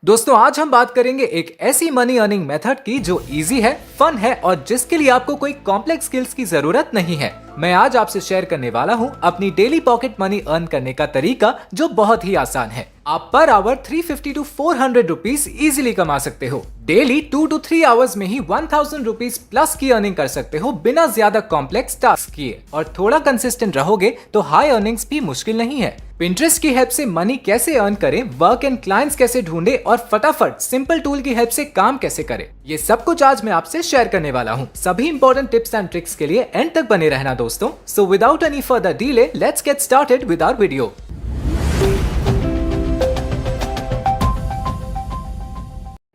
दोस्तों आज हम बात करेंगे एक ऐसी मनी अर्निंग मेथड की जो इजी है, फन है और जिसके लिए आपको कोई कॉम्प्लेक्स स्किल्स की जरूरत नहीं है। मैं आज आपसे शेयर करने वाला हूं अपनी डेली पॉकेट मनी अर्न करने का तरीका जो बहुत ही आसान है। आप per hour 350 to 400 rupees easily कमा सकते हो। डेली 2 to 3 आवर्स में ही 1000 रुपीज प्लस की अर्निंग कर सकते हो बिना ज्यादा कॉम्प्लेक्स टास्क किए, और थोड़ा कंसिस्टेंट रहोगे तो हाई अर्निंग्स भी मुश्किल नहीं है। पिंटरेस्ट की हेल्प से मनी कैसे अर्न करें, वर्क एंड क्लाइंट्स कैसे ढूंढे और फटाफट सिंपल टूल की हेल्प से काम कैसे करें, ये सब कुछ आज मैं आपसे शेयर करने वाला हूँ। सभी इंपॉर्टेंट टिप्स एंड ट्रिक्स के लिए एंड तक बने रहना दोस्तों। So without any further delay let's get started with our video.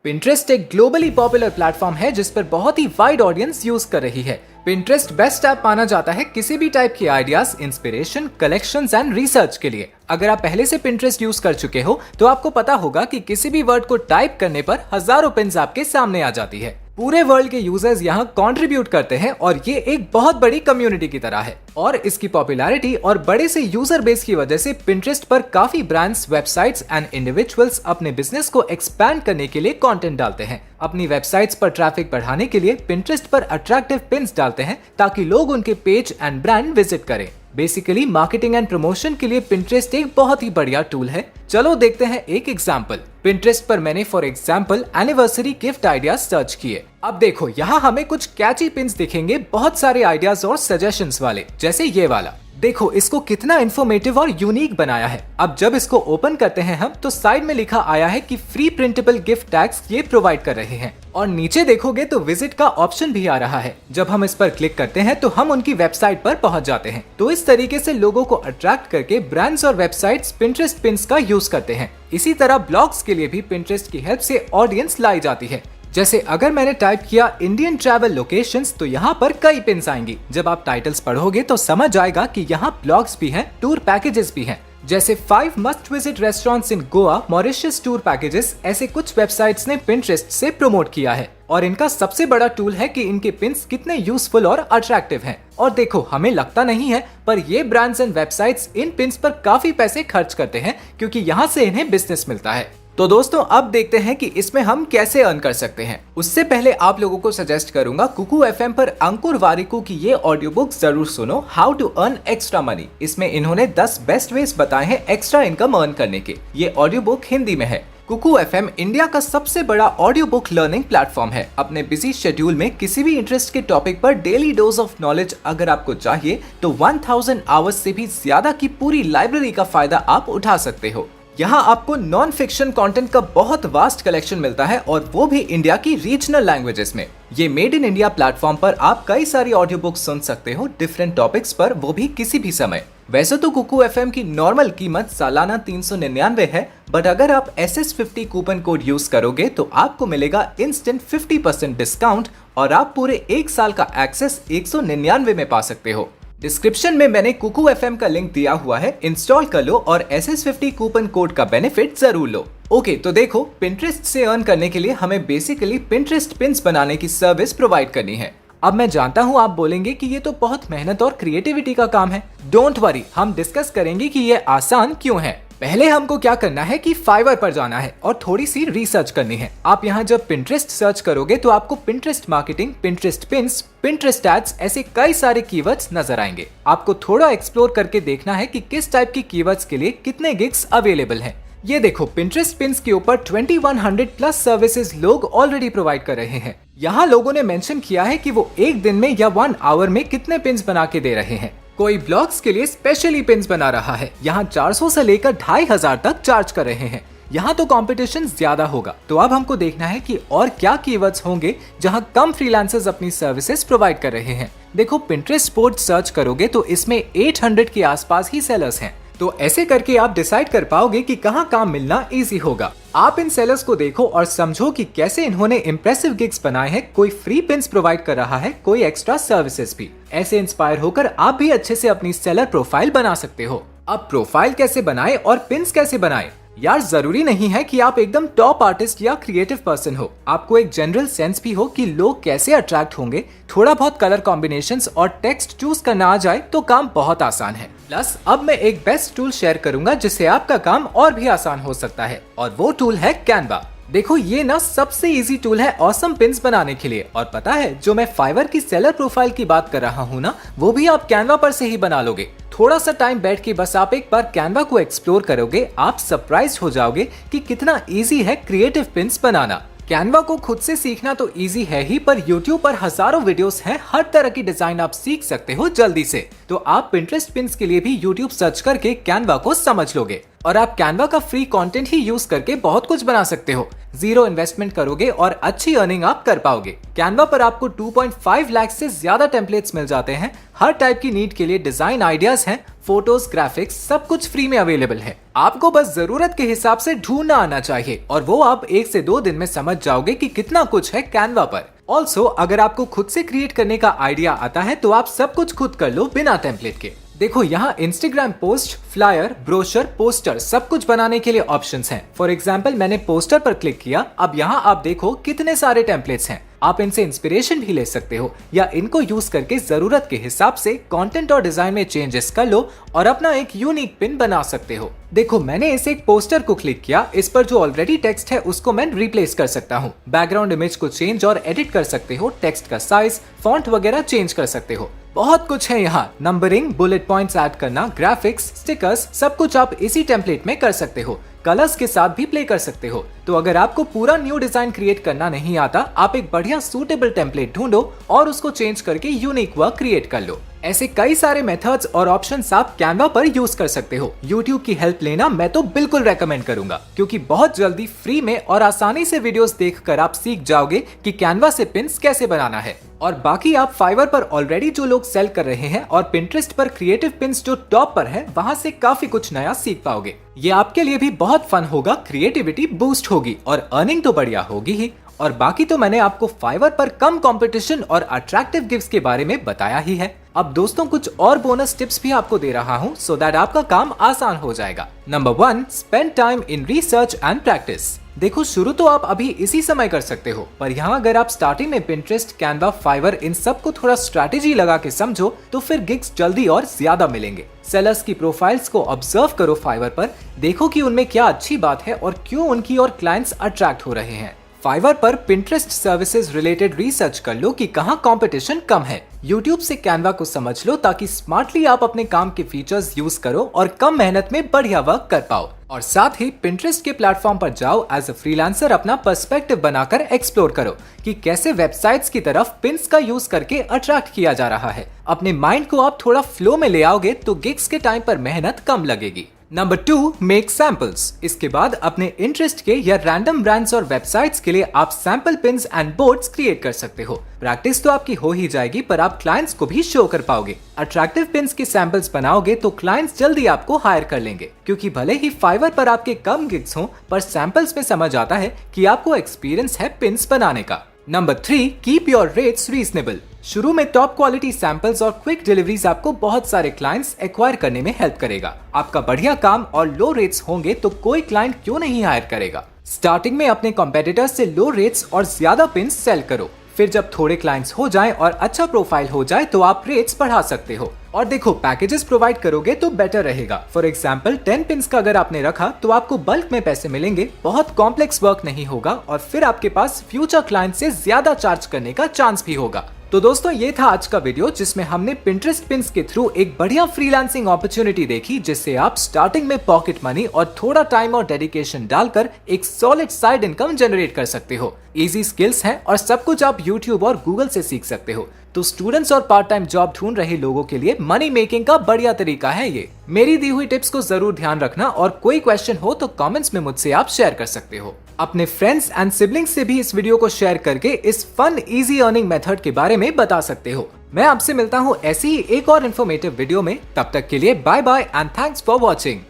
Pinterest एक ग्लोबली पॉपुलर प्लेटफॉर्म है जिस पर बहुत ही वाइड ऑडियंस यूज कर रही है। पिंटरेस्ट बेस्ट ऐप माना जाता है किसी भी टाइप के ideas, inspiration, collections and research के लिए। अगर आप पहले से पिंटरेस्ट यूज कर चुके हो तो आपको पता होगा कि किसी भी वर्ड को टाइप करने पर हजारों पिन्स आपके सामने आ जाती है। पूरे वर्ल्ड के यूजर्स यहाँ कंट्रीब्यूट करते हैं और ये एक बहुत बड़ी कम्युनिटी की तरह है। और इसकी पॉपुलैरिटी और बड़े से यूजर बेस की वजह से पिंटरेस्ट पर काफी ब्रांड्स, वेबसाइट्स एंड इंडिविजुअल्स अपने बिजनेस को एक्सपैंड करने के लिए कंटेंट डालते हैं। अपनी वेबसाइट्स पर ट्रैफिक बढ़ाने के लिए पिंटरेस्ट पर अट्रैक्टिव पिन्स डालते हैं ताकि लोग उनके पेज एंड ब्रांड विजिट करें। बेसिकली मार्केटिंग एंड प्रमोशन के लिए पिंटरेस्ट एक बहुत ही बढ़िया टूल है। चलो देखते हैं एक एग्जांपल। पिंटरेस्ट पर मैंने for example anniversary gift ideas search किए। अब देखो यहाँ हमें कुछ कैची पिन्स दिखेंगे, बहुत सारे आइडियाज और सजेशंस वाले, जैसे ये वाला। देखो इसको कितना इन्फॉर्मेटिव और यूनिक बनाया है। अब जब इसको ओपन करते हैं हम तो साइड में लिखा आया है कि फ्री प्रिंटेबल गिफ्ट टैग्स ये प्रोवाइड कर रहे हैं, और नीचे देखोगे तो विजिट का ऑप्शन भी आ रहा है। जब हम इस पर क्लिक करते हैं तो हम उनकी वेबसाइट पर पहुंच जाते हैं। तो इस तरीके से लोगों को अट्रैक्ट करके ब्रांड्स और वेबसाइट्स पिंटरेस्ट पिन्स का यूज करते हैं। इसी तरह ब्लॉग्स के लिए भी पिंटरेस्ट की हेल्प से ऑडियंस लाई जाती है। जैसे अगर मैंने टाइप किया इंडियन ट्रैवल लोकेशंस तो यहाँ पर कई पिन्स आएंगी। जब आप टाइटल्स पढ़ोगे तो समझ आएगा कि यहाँ ब्लॉग्स भी हैं, टूर पैकेजेस भी हैं, जैसे 5 मस्ट विजिट रेस्टोरेंट्स इन गोवा, मॉरिशस टूर पैकेजेस। ऐसे कुछ वेबसाइट्स ने पिंटरेस्ट से प्रमोट किया है, और इनका सबसे बड़ा टूल है कि इनके पिन्स कितने यूजफुल और अट्रैक्टिव हैं। और देखो हमें लगता नहीं है पर ये brands and websites in pins पर काफी पैसे खर्च करते हैं क्योंकि यहाँ से इन्हें बिजनेस मिलता है। तो दोस्तों अब देखते हैं कि इसमें हम कैसे अर्न कर सकते हैं। उससे पहले आप लोगों को सजेस्ट करूंगा कुकू एफएम पर अंकुर वारिकू की ये ऑडियो बुक जरूर सुनो, how to earn extra money. इसमें इन्होंने 10 बेस्ट वेज बताए हैं एक्स्ट्रा इनकम अर्न करने के। ये ऑडियो बुक हिंदी में है। कुकू एफएम इंडिया का सबसे बड़ा ऑडियो बुक लर्निंग प्लेटफॉर्म है। अपने बिजी शेड्यूल में किसी भी इंटरेस्ट के टॉपिक पर डेली डोज ऑफ नॉलेज अगर आपको चाहिए तो 1000 आवर्स से भी ज्यादा की पूरी लाइब्रेरी का फायदा आप उठा सकते हो। यहाँ आपको नॉन फिक्शन कंटेंट का बहुत वास्ट कलेक्शन मिलता है, और वो भी इंडिया की रीजनल लैंग्वेजेस में। ये मेड इन इंडिया प्लेटफॉर्म पर आप कई सारी ऑडियो बुक्स सुन सकते हो डिफरेंट टॉपिक्स पर, वो भी किसी भी समय। वैसे तो कुकू एफएम की नॉर्मल कीमत सालाना 399 है, बट अगर आप SS50 कूपन कोड यूज करोगे तो आपको मिलेगा इंस्टेंट 50% डिस्काउंट, और आप पूरे 1 साल का एक्सेस 199 में पा सकते हो। डिस्क्रिप्शन में मैंने कुकू एफएम का लिंक दिया हुआ है, इंस्टॉल कर लो और SS50 कूपन कोड का बेनिफिट जरूर लो। ओके तो देखो पिंटरेस्ट से अर्न करने के लिए हमें बेसिकली पिंटरेस्ट पिन्स बनाने की सर्विस प्रोवाइड करनी है। अब मैं जानता हूँ आप बोलेंगे कि ये तो बहुत मेहनत और क्रिएटिविटी का काम है। डोंट वरी, हम डिस्कस करेंगे कि ये आसान क्यों है। पहले हमको क्या करना है कि फाइवर पर जाना है और थोड़ी सी रिसर्च करनी है। आप यहाँ जब पिंटरेस्ट सर्च करोगे तो आपको Pinterest marketing, Pinterest pins, Pinterest ads ऐसे कई सारे कीवर्ड्स नजर आएंगे। आपको थोड़ा एक्सप्लोर करके देखना है कि किस टाइप की कीवर्ड्स के लिए कितने गिग्स अवेलेबल हैं। ये देखो पिंटरेस्ट पिन्स के ऊपर 2100 प्लस सर्विसेज लोग ऑलरेडी प्रोवाइड कर रहे हैं। यहाँ लोगों ने मेंशन किया है कि वो एक दिन में या 1 आवर में कितने पिन्स बना के दे रहे हैं। कोई ब्लॉग्स के लिए स्पेशली पिन्स बना रहा है, यहाँ 400 से लेकर 2500 तक चार्ज कर रहे हैं। यहाँ तो कंपटीशन ज्यादा होगा। तो अब हमको देखना है कि और क्या कीवर्ड्स होंगे जहाँ कम फ्रीलांसर्स अपनी सर्विसेज प्रोवाइड कर रहे हैं। देखो पिंटरेस्ट स्पोर्ट्स सर्च करोगे तो इसमें 800 के आसपास ही सेलर्स हैं। तो ऐसे करके आप डिसाइड कर पाओगे कि कहाँ काम मिलना इजी होगा। आप इन सेलर्स को देखो और समझो कि कैसे इन्होंने इम्प्रेसिव गिग्स बनाए हैं। कोई फ्री पिन्स प्रोवाइड कर रहा है, कोई एक्स्ट्रा सर्विसेज भी। ऐसे इंस्पायर होकर आप भी अच्छे से अपनी सेलर प्रोफाइल बना सकते हो। अब प्रोफाइल कैसे बनाए और पिन्स कैसे बनाए? यार जरूरी नहीं है कि आप एकदम टॉप आर्टिस्ट या क्रिएटिव पर्सन हो। आपको एक जनरल सेंस भी हो कि लोग कैसे अट्रैक्ट होंगे। थोड़ा बहुत कलर कॉम्बिनेशंस और टेक्स्ट चूज करना आ जाए तो काम बहुत आसान है। प्लस अब मैं एक बेस्ट टूल शेयर करूंगा जिससे आपका काम और भी आसान हो सकता है, और वो टूल है कैनवा। देखो ये ना सबसे इजी टूल है ऑसम पिन्स बनाने के लिए। और पता है जो मैं फाइवर की सेलर प्रोफाइल की बात कर रहा हूँ ना, वो भी आप कैनवा पर से ही बना लोगे। थोड़ा सा टाइम बैठ के बस आप एक बार कैनवा को एक्सप्लोर करोगे, आप सरप्राइज हो जाओगे कि कितना इजी है क्रिएटिव पिन्स बनाना। कैनवा को खुद से सीखना तो इजी है ही, पर YouTube पर हजारों वीडियोस हैं, हर तरह की डिजाइन आप सीख सकते हो जल्दी से। तो आप पिंटरेस्ट पिन्स के लिए भी YouTube सर्च करके कैनवा को समझ लोगे और आप कैनवा का फ्री कंटेंट ही यूज करके बहुत कुछ बना सकते हो। जीरो इन्वेस्टमेंट करोगे और अच्छी अर्निंग आप कर पाओगे। कैनवा पर आपको 2.5 लाख से ज्यादा टेम्पलेट्स मिल जाते हैं। हर टाइप की नीड के लिए डिजाइन आइडियाज हैं, फोटोज, ग्राफिक्स सब कुछ फ्री में अवेलेबल है। आपको बस जरूरत के हिसाब से ढूंढना आना चाहिए और वो आप 1 से 2 दिन में समझ जाओगे कि कितना कुछ है कैनवा पर। ऑल्सो अगर आपको खुद से क्रिएट करने का आइडिया आता है तो आप सब कुछ खुद कर लो बिना टेम्पलेट के। देखो यहाँ Instagram post, flyer, brochure, poster सब कुछ बनाने के लिए ऑप्शंस हैं। फॉर एग्जांपल मैंने पोस्टर पर क्लिक किया। अब यहाँ आप देखो कितने सारे टेम्पलेट्स हैं। आप इनसे इंस्पिरेशन भी ले सकते हो या इनको यूज करके जरूरत के हिसाब से कंटेंट और डिजाइन में चेंजेस कर लो और अपना एक यूनिक पिन बना सकते हो। देखो मैंने इस एक पोस्टर को क्लिक किया, इस पर जो ऑलरेडी टेक्स्ट है उसको मैं रिप्लेस कर सकता हूँ। बैकग्राउंड इमेज को चेंज और एडिट कर सकते हो, टेक्स्ट का साइज, फॉन्ट वगैरह चेंज कर सकते हो। बहुत कुछ है यहाँ। नंबरिंग, बुलेट पॉइंट्स ऐड करना, ग्राफिक्स, स्टिकर्स सब कुछ आप इसी टेम्पलेट में कर सकते हो। कलर्स के साथ भी प्ले कर सकते हो। तो अगर आपको पूरा न्यू डिजाइन क्रिएट करना नहीं आता, आप एक बढ़िया सूटेबल टेम्पलेट ढूंढो और उसको चेंज करके यूनिक वर्क क्रिएट कर लो। ऐसे कई सारे मेथड्स और ऑप्शंस आप कैनवा पर यूज कर सकते हो। YouTube की हेल्प लेना मैं तो बिल्कुल रेकमेंड करूंगा, क्योंकि बहुत जल्दी फ्री में और आसानी से वीडियोस देखकर आप सीख जाओगे कि कैनवा से पिन्स कैसे बनाना है। और बाकी आप फाइवर पर ऑलरेडी जो लोग सेल कर रहे हैं और पिंटरेस्ट पर क्रिएटिव पिन्स जो टॉप पर है, वहां से काफी कुछ नया सीख पाओगे। ये आपके लिए भी बहुत फन होगा, क्रिएटिविटी बूस्ट होगी और अर्निंग तो बढ़िया होगी ही। और बाकी तो मैंने आपको फाइवर पर कम कंपटीशन और अट्रैक्टिव गिफ्ट्स के बारे में बताया ही है। अब दोस्तों कुछ और बोनस टिप्स भी आपको दे रहा हूँ सो दैट आपका काम आसान हो जाएगा। Number 1, spend time in research and practice. देखो शुरू तो आप अभी इसी समय कर सकते हो, पर यहाँ अगर आप स्टार्टिंग में पिंटरेस्ट, कैनवा, फाइवर इन सब को थोड़ा स्ट्रैटेजी लगा के समझो तो फिर गिग्स जल्दी और ज्यादा मिलेंगे। सेलर्स की प्रोफाइल्स को ऑब्जर्व करो फाइवर पर, देखो कि उनमें क्या अच्छी बात है और क्यों उनकी और क्लाइंट्स अट्रैक्ट हो रहे हैं। फाइवर पर पिंटरेस्ट सर्विसेज रिलेटेड रिसर्च कर लो कि कहाँ कंपटीशन कम है। YouTube से कैनवा को समझ लो ताकि स्मार्टली आप अपने काम के फीचर्स यूज करो और कम मेहनत में बढ़िया वर्क कर पाओ। और साथ ही पिंटरेस्ट के प्लेटफॉर्म पर जाओ, एज अ फ्रीलांसर अपना पर्सपेक्टिव बनाकर एक्सप्लोर करो कि कैसे वेबसाइट्स की तरफ पिन्स का यूज करके अट्रैक्ट किया जा रहा है। अपने माइंड को आप थोड़ा फ्लो में ले आओगे तो गिग्स के टाइम पर मेहनत कम लगेगी। Number 2, make samples. इसके बाद अपने इंटरेस्ट के या रैंडम ब्रांड्स और वेबसाइट्स के लिए आप sample pins and boards create कर सकते हो। प्रैक्टिस तो आपकी हो ही जाएगी, पर आप क्लाइंट्स को भी शो कर पाओगे। अट्रैक्टिव पिन्स के सैंपल्स बनाओगे तो क्लाइंट्स जल्दी आपको हायर कर लेंगे, क्योंकि भले ही फाइवर पर आपके कम गिग्स हों, पर सैंपल्स में समझ आता है कि आपको एक्सपीरियंस है पिन्स बनाने का। Number 3, keep your rates reasonable. शुरू में टॉप क्वालिटी सैंपल्स और क्विक डिलीवरीज आपको बहुत सारे क्लाइंट्स एक्वायर करने में हेल्प करेगा। आपका बढ़िया काम और लो रेट्स होंगे तो कोई क्लाइंट क्यों नहीं हायर करेगा। स्टार्टिंग में अपने कॉम्पिटिटर्स से लो रेट्स और ज्यादा पिन्स सेल करो, फिर जब थोड़े क्लाइंट्स हो जाएं और अच्छा प्रोफाइल हो जाए तो आप रेट्स बढ़ा सकते हो। और देखो पैकेजेस प्रोवाइड करोगे तो बेटर रहेगा। फॉर एग्जांपल 10 पिन्स का अगर आपने रखा तो आपको बल्क में पैसे मिलेंगे, बहुत कॉम्प्लेक्स वर्क नहीं होगा और फिर आपके पास फ्यूचर क्लाइंट से ज्यादा चार्ज करने का चांस भी होगा। तो दोस्तों ये था आज का वीडियो, जिसमें हमने पिंटरेस्ट पिन्स के थ्रू एक बढ़िया फ्रीलांसिंग अपॉर्चुनिटी देखी, जिससे आप स्टार्टिंग में पॉकेट मनी और थोड़ा टाइम और डेडिकेशन डालकर एक सॉलिड साइड इनकम जनरेट कर सकते हो। इजी स्किल्स हैं और सब कुछ आप यूट्यूब और गूगल से सीख सकते हो। तो स्टूडेंट्स और पार्ट टाइम जॉब ढूंढ रहे लोगों के लिए मनी मेकिंग का बढ़िया तरीका है ये। मेरी दी हुई टिप्स को जरूर ध्यान रखना और कोई क्वेश्चन हो तो कमेंट्स में मुझसे आप शेयर कर सकते हो। अपने फ्रेंड्स एंड सिबलिंग्स से भी इस वीडियो को शेयर करके इस फन इजी अर्निंग मेथड के बारे में बता सकते हो। मैं आपसे मिलता हूँ ऐसी ही एक और इन्फॉर्मेटिव वीडियो में। तब तक के लिए bye bye and thanks for watching.